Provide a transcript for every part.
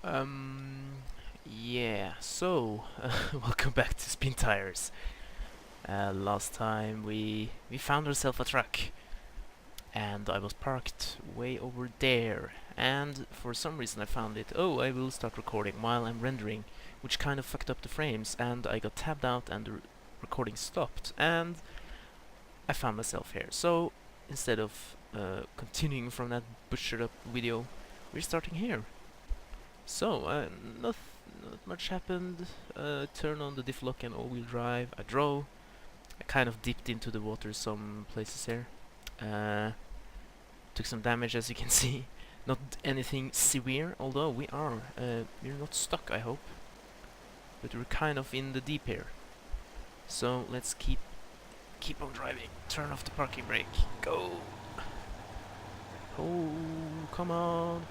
Yeah, so, welcome back to Spintires. Last time we found ourselves a truck, and I was parked way over there, and for some reason I found it. Oh, I will start recording while I'm rendering, which kind of fucked up the frames, and I got tabbed out and the recording stopped, and I found myself here. So, instead of continuing from that butchered up video, we're starting here. So, not much happened. Turn on the diff-lock and all-wheel drive. I drove. I kind of dipped into the water some places here. Took some damage, as you can see. Not anything severe, although we're not stuck, I hope. But we're kind of in the deep here. So let's keep on driving. Turn off the parking brake. Go. Oh, come on,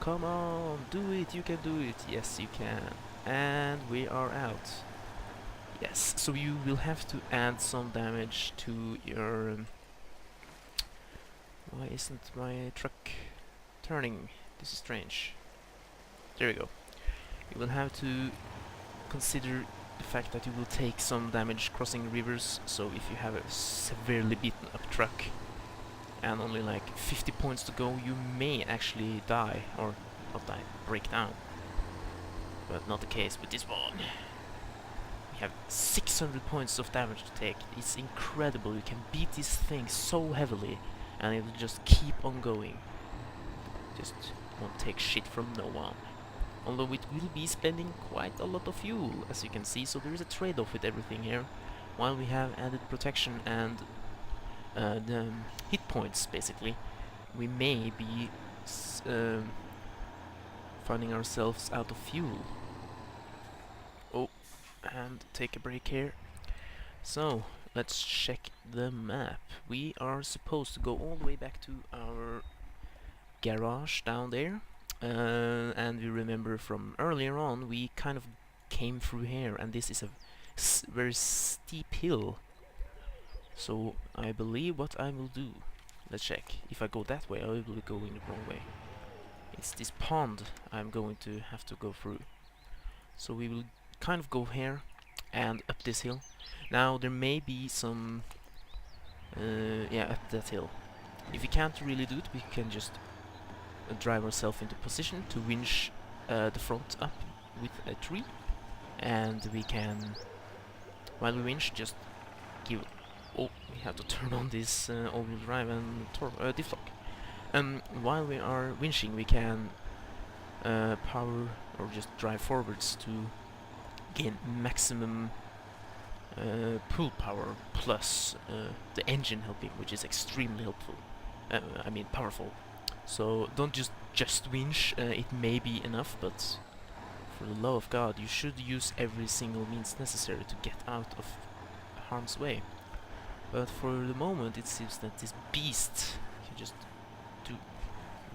do it, you can do it. Yes, you can. And we are out. Yes, so you will have to add some damage to your... why isn't my truck turning? This is strange. There we go. You will have to consider the fact that you will take some damage crossing rivers, so if you have a severely beaten up truck and only like 50 points to go, you may actually die, or not die, break down. But not the case with this one. We have 600 points of damage to take. It's incredible. You can beat this thing so heavily and it will just keep on going. Just won't take shit from no one. Although it will be spending quite a lot of fuel, as you can see, so there is a trade-off with everything here. While we have added protection and the hit points, basically, we may be finding ourselves out of fuel. Oh, and take a break here. So, let's check the map. We are supposed to go all the way back to our garage down there. And we remember from earlier on, we kind of came through here, and this is a very steep hill. So I believe what I will do, let's check. If I go that way, I will be going the wrong way. It's this pond I'm going to have to go through. So we will kind of go here and up this hill. Now there may be some, yeah, up that hill. If we can't really do it, we can just drive ourselves into position to winch the front up with a tree, and we can, while we winch, just give... oh, we have to turn on this all-wheel drive and diff-lock. While we are winching, we can power or just drive forwards to gain maximum pull power plus the engine helping, which is extremely helpful. I mean powerful. So don't just winch, it may be enough, but for the love of God, you should use every single means necessary to get out of harm's way. But for the moment, it seems that this beast can just do...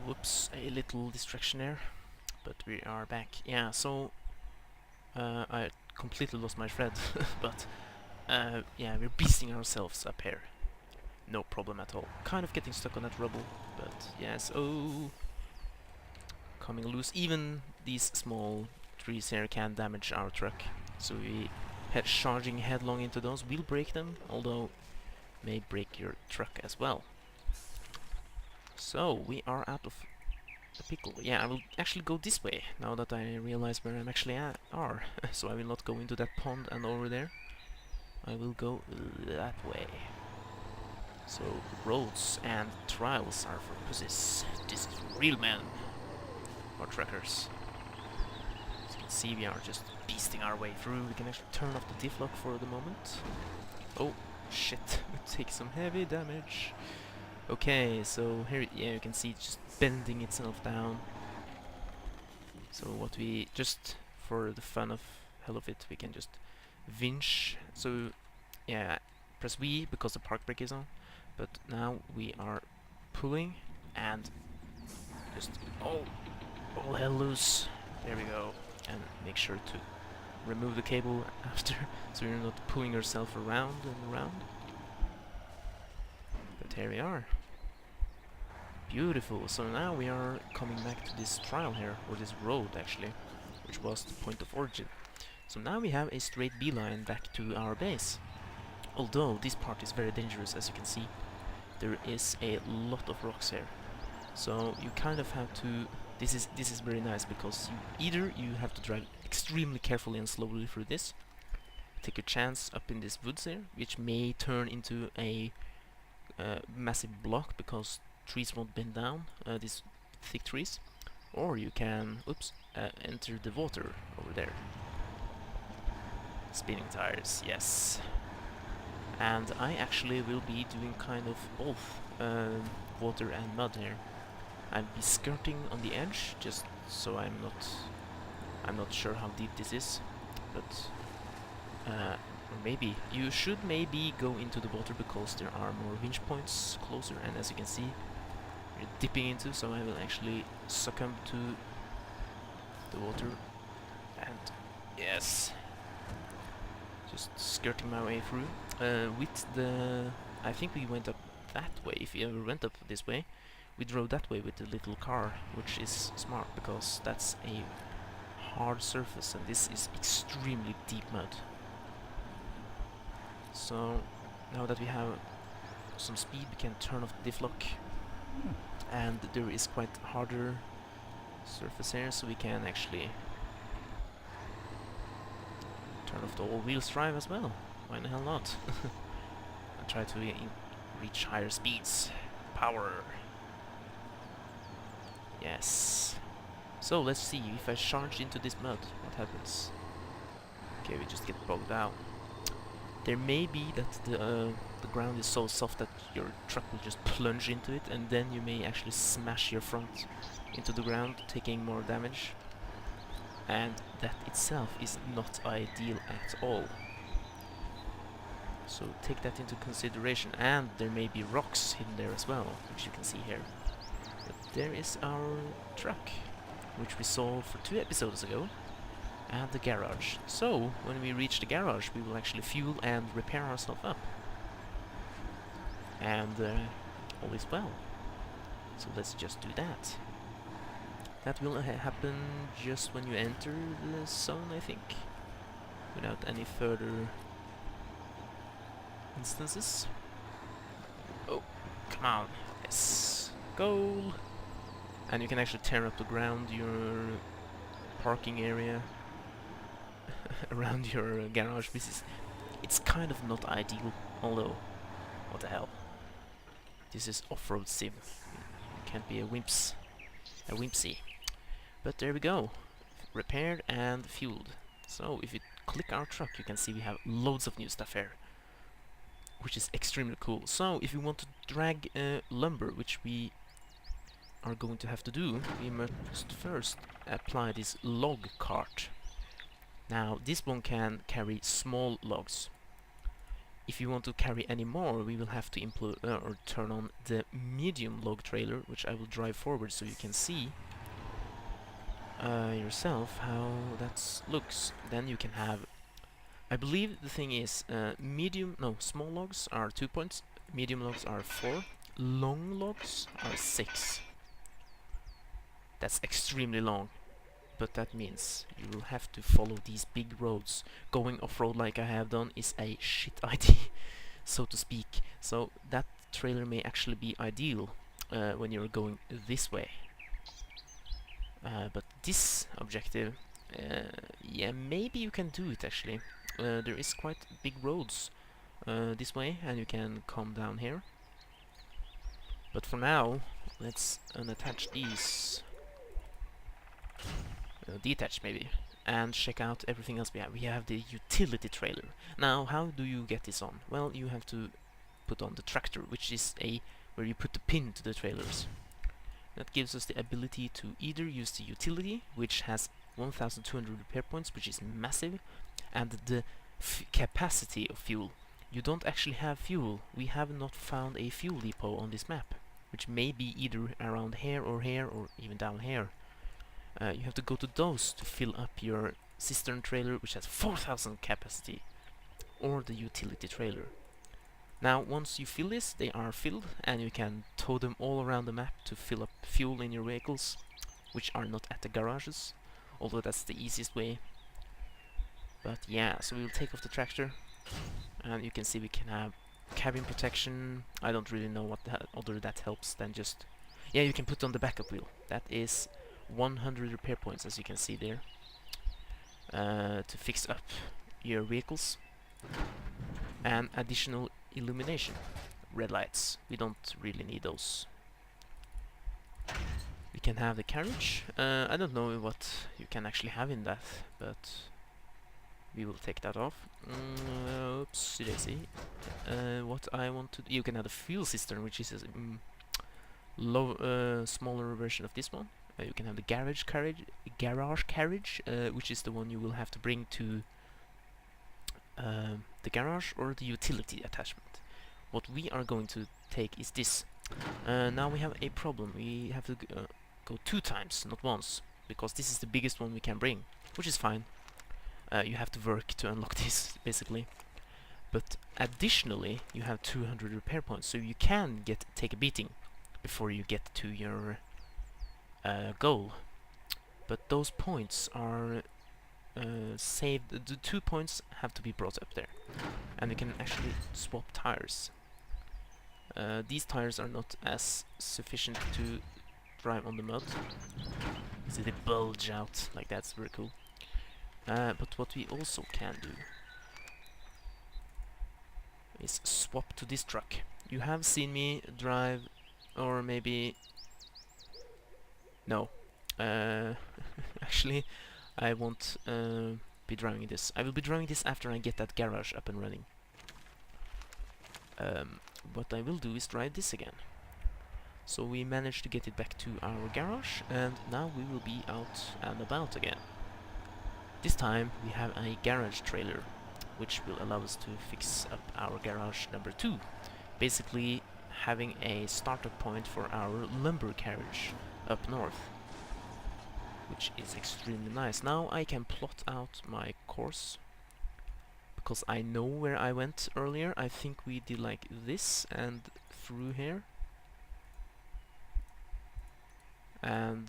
whoops, a little distraction there. But we are back. Yeah, so... I completely lost my thread, but... yeah, we're beasting ourselves up here. No problem at all. Kind of getting stuck on that rubble, but yes, oh... coming loose. Even these small trees here can damage our truck. So we charging headlong into those will break them, although may break your truck as well. So we are out of the pickle. Yeah, I will actually go this way now that I realize where I'm actually are. So I will not go into that pond and over there. I will go that way. So roads and trials are for pussies. This is real men, or truckers. As you can see, we are just beasting our way through. We can actually turn off the diff-lock for the moment. Oh shit, we take some heavy damage. Okay, so here, yeah, you can see it's just bending itself down. So what we just, for the hell of it, we can just winch. So yeah, press V because the park brake is on. But now we are pulling and just all hell loose. There we go. And make sure to remove the cable after, so you're not pulling yourself around and around. But here we are. Beautiful. So now we are coming back to this trial here, or this road actually. which was the point of origin. So now we have a straight beeline back to our base. Although this part is very dangerous, as you can see. There is a lot of rocks here. So you kind of have to... This is very nice because either you have to drive extremely carefully and slowly through this, take a chance up in this woods here, which may turn into a massive block because trees won't bend down, these thick trees, or you can, enter the water over there. Spinning tires, yes. And I actually will be doing kind of both water and mud here. I'll be skirting on the edge, just so I'm not sure how deep this is, but or maybe you should maybe go into the water because there are more winch points closer, and as you can see, you're dipping into, so I will actually succumb to the water, and yes, just skirting my way through. With the, I think we went up that way. If you ever went up this way, we drove that way with the little car, which is smart because that's a hard surface and this is extremely deep mud. So now that we have some speed, we can turn off the diff-lock, and there is quite harder surface here, so we can actually turn off the all-wheels drive as well. Why the hell not? And try to reach higher speeds. Power. Yes. So let's see if I charge into this mud, what happens. Okay, we just get bogged down. There may be that the ground is so soft that your truck will just plunge into it, and then you may actually smash your front into the ground, taking more damage. And that itself is not ideal at all. So take that into consideration, and there may be rocks hidden there as well, which you can see here. But there is our truck, which we saw for 2 episodes ago, and the garage. So when we reach the garage, we will actually fuel and repair ourselves up. And all is well. So let's just do that. That will happen just when you enter the zone, I think, without any further instances. Oh, come on. Yes. Goal. And you can actually tear up the ground, your parking area around your garage. It's kind of not ideal, although, what the hell. This is off-road sim. You can't be a whimsy. But there we go. Repaired and fueled. So if you click our truck, you can see we have loads of new stuff here, which is extremely cool. So if you want to drag lumber, which we are going to have to do, we must first apply this log cart. Now this one can carry small logs. If you want to carry any more, we will have to or turn on the medium log trailer, which I will drive forward so you can see yourself how that looks. Then you can have, I believe the thing is, small logs are 2 points, medium logs are 4, long logs are 6. That's extremely long, but that means you will have to follow these big roads. Going off-road like I have done is a shit idea, so to speak. So that trailer may actually be ideal when you're going this way. But this objective, yeah, maybe you can do it actually. There is quite big roads this way, and you can come down here. But for now, let's unattach these. Detach maybe, and check out everything else we have. We have the utility trailer. Now, how do you get this on? Well, you have to put on the tractor, which is where you put the pin to the trailers. That gives us the ability to either use the utility, which has 1,200 repair points, which is massive, and the capacity of fuel. You don't actually have fuel. We have not found a fuel depot on this map, which may be either around here, or even down here. You have to go to those to fill up your cistern trailer, which has 4,000 capacity, or the utility trailer. Now, once you fill this, they are filled, and you can tow them all around the map to fill up fuel in your vehicles, which are not at the garages, although that's the easiest way. But yeah, so we'll take off the tractor, and you can see we can have cabin protection. I don't really know what other that helps than just... Yeah, you can put on the backup wheel. That is 100 repair points, as you can see there, to fix up your vehicles. And additional illumination. Red lights. We don't really need those. We can have the carriage. I don't know what you can actually have in that, but we will take that off. Oops, did I see? What I want to... You can have the fuel cistern, which is a smaller version of this one. You can have the garage carriage, which is the one you will have to bring to the garage or the utility attachment. What we are going to take is this. Now we have a problem. We have to go 2 times, not once, because this is the biggest one we can bring, which is fine. You have to work to unlock this, basically. But additionally, you have 200 repair points, so you can take a beating before you get to your goal. But those points are saved. The 2 points have to be brought up there, and you can actually swap tires. These tires are not as sufficient to drive on the mud, so they bulge out like that's very cool. But what we also can do is swap to this truck. You have seen me drive, or maybe... No. Actually, I won't be driving this. I will be driving this after I get that garage up and running. What I will do is drive this again. So we managed to get it back to our garage, and now we will be out and about again. This time we have a garage trailer, which will allow us to fix up our garage number 2. Basically having a startup point for our lumber carriage up north, which is extremely nice. Now I can plot out my course, because I know where I went earlier. I think we did like this and through here, and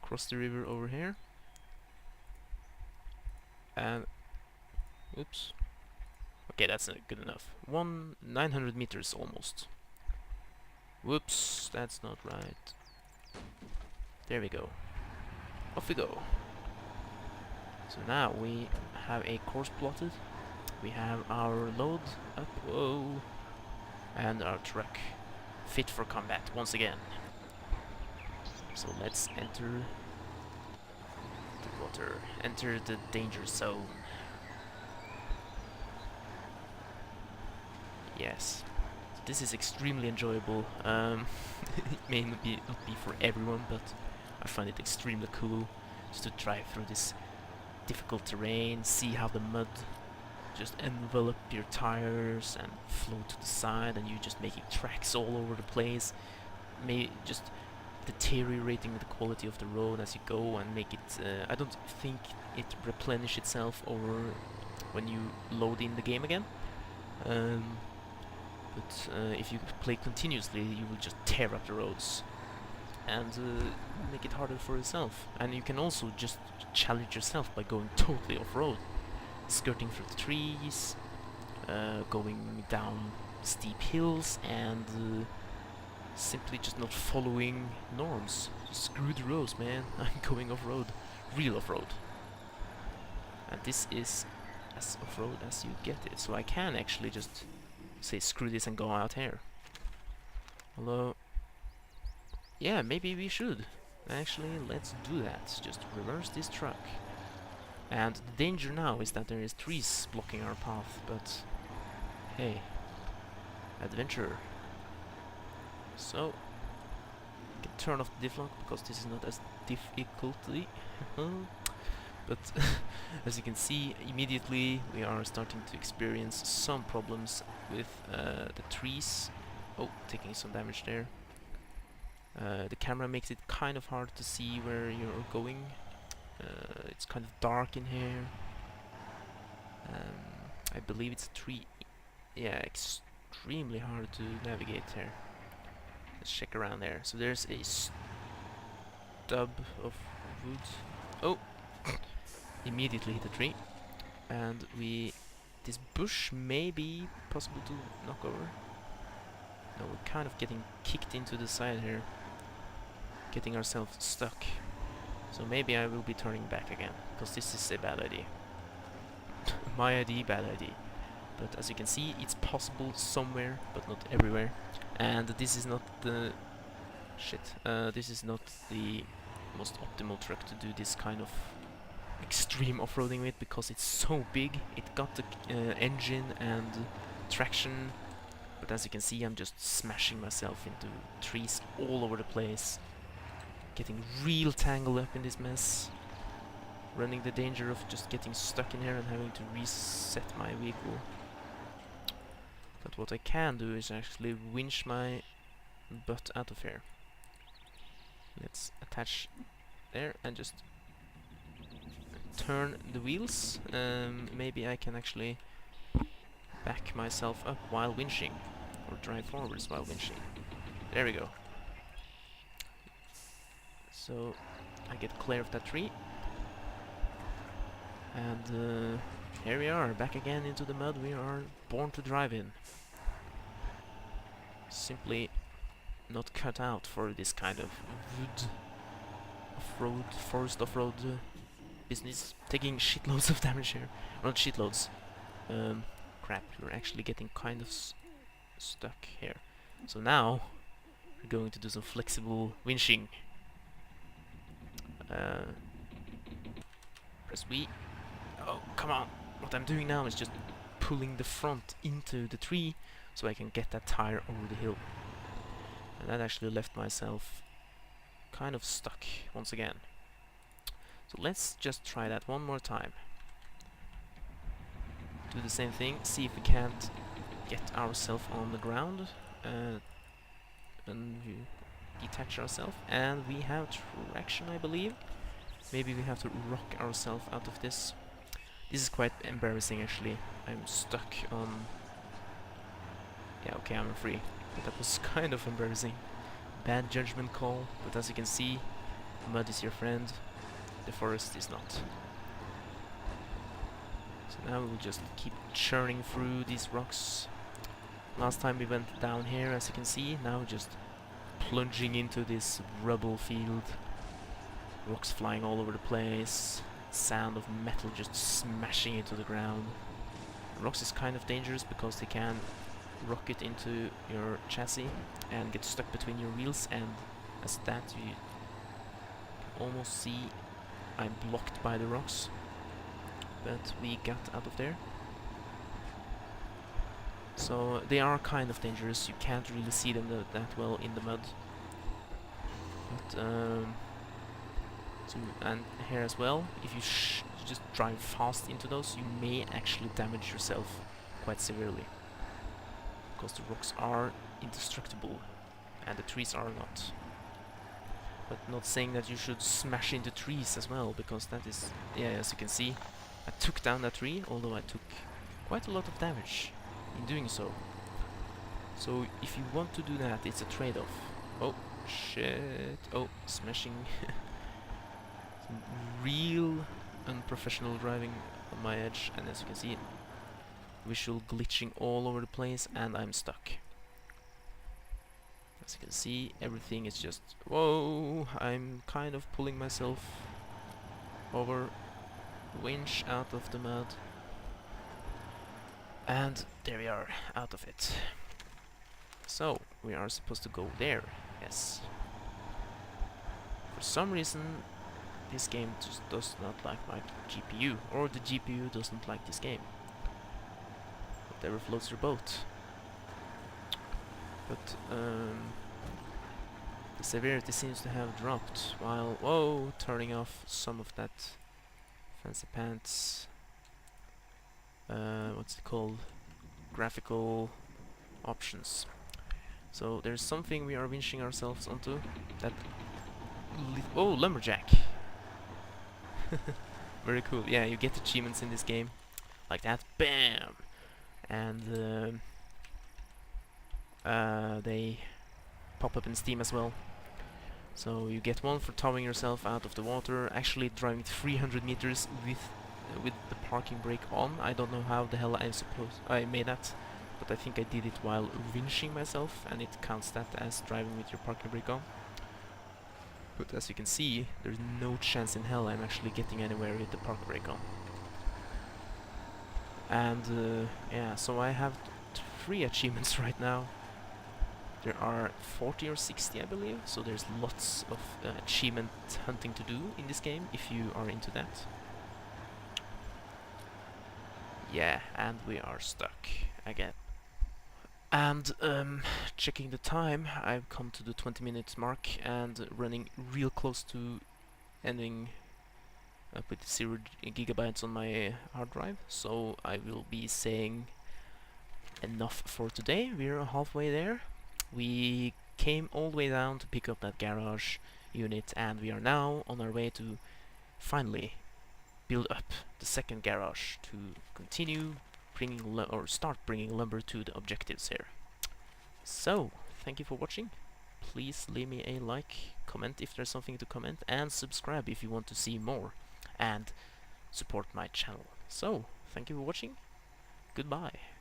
cross the river over here, and oops, okay, that's not good enough. 900 meters almost. Whoops, that's not right. There we go. Off we go. So now we have a course plotted. We have our load up, whoa, and our truck fit for combat once again. So let's enter the water, enter the danger zone. Yes, so this is extremely enjoyable. It may not be for everyone, but I find it extremely cool just to drive through this difficult terrain, see how the mud just envelop your tires and flow to the side, and you just making tracks all over the place, just deteriorating the quality of the road as you go, and make it I don't think it replenishes itself over when you load in the game again, but if you play continuously, you will just tear up the roads and make it harder for yourself. And you can also just challenge yourself by going totally off-road, skirting through the trees, going down steep hills, and simply just not following norms. Just screw the roads, man. I'm going off-road, real off-road, and this is as off-road as you get it. So I can actually just say screw this and go out here. Although, yeah, maybe we should. Actually, let's do that. Just reverse this truck. And the danger now is that there is trees blocking our path, but hey, adventure. So, we can turn off the diff-lock because this is not as difficulty. But as you can see, immediately we are starting to experience some problems with the trees. Oh, taking some damage there. The camera makes it kind of hard to see where you're going. It's kind of dark in here. I believe it's a tree. Yeah, extremely hard to navigate here. Let's check around there. So there's a stub of wood. Oh! Immediately hit a tree. And this bush may be possible to knock over. No, we're kind of getting kicked into the side here. Getting ourselves stuck. So maybe I will be turning back again, because this is a bad idea. My idea, bad idea. But as you can see, it's possible somewhere, but not everywhere. And this is not the... Shit. This is not the most optimal truck to do this kind of extreme off-roading with, because it's so big. It got the engine and traction, but as you can see, I'm just smashing myself into trees all over the place. Getting real tangled up in this mess. Running the danger of just getting stuck in here and having to reset my vehicle. But what I can do is actually winch my butt out of here. Let's attach there and just turn the wheels. Maybe I can actually back myself up while winching, or drive forwards while winching. There we go. So I get clear of that tree. And here we are, back again into the mud we are born to drive in. Simply not cut out for this kind of wood off-road, forest off-road business. Taking shitloads of damage here. Not shitloads. Crap, we're actually getting kind of stuck here. So now we're going to do some flexible winching. Press V. Oh, come on! What I'm doing now is just pulling the front into the tree so I can get that tire over the hill. And that actually left myself kind of stuck once again. So let's just try that one more time. Do the same thing, see if we can't get ourselves on the ground and we detach ourselves. And we have traction, I believe. Maybe we have to rock ourselves out of this. This is quite embarrassing actually. I'm stuck on... Yeah, okay, I'm free. But that was kind of embarrassing. Bad judgment call, but as you can see, mud is your friend, the forest is not. So now we'll just keep churning through these rocks. Last time we went down here, as you can see, now just plunging into this rubble field. Rocks flying all over the place, sound of metal just smashing into the ground. Rocks is kind of dangerous because they can rocket into your chassis and get stuck between your wheels, and as that you can almost see I'm blocked by the rocks. But we got out of there. So they are kind of dangerous, you can't really see them that well in the mud. But so, and here as well, if you just drive fast into those, you may actually damage yourself quite severely. Because the rocks are indestructible and the trees are not. But not saying that you should smash into trees as well, because that is, yeah, as you can see, I took down that tree, although I took quite a lot of damage in doing so. So if you want to do that, it's a trade-off. Oh, shit. Oh, smashing. Some real unprofessional driving on my edge, and as you can see, visual glitching all over the place, and I'm stuck. As you can see, everything is just... Whoa! I'm kind of pulling myself over, winch out of the mud. And there we are, out of it. So, we are supposed to go there, yes. For some reason, this game just does not like my GPU, or the GPU doesn't like this game. Whatever floats your boat. But the severity seems to have dropped while, whoa, turning off some of that fancy pants, what's it called, graphical options. So there's something we are winching ourselves onto, that oh, lumberjack. Very cool. Yeah, you get achievements in this game like that, bam, and they pop up in Steam as well. So you get one for towing yourself out of the water, actually driving 300 meters with the parking brake on. I don't know how the hell I made that, but I think I did it while winching myself, and it counts that as driving with your parking brake on. But as you can see, there's no chance in hell I'm actually getting anywhere with the park brake on. And yeah, so I have 3 achievements right now. There are 40 or 60, I believe, so there's lots of achievement hunting to do in this game if you are into that. Yeah, and we are stuck again. And checking the time, I've come to the 20-minute mark and running real close to ending up with 0 gigabytes on my hard drive, so I will be saying enough for today. We're halfway there. We came all the way down to pick up that garage unit, and we are now on our way to finally build up the second garage to continue bringing start bringing lumber to the objectives here. So, thank you for watching. Please leave me a like, comment if there's something to comment, and subscribe if you want to see more and support my channel. So, thank you for watching. Goodbye.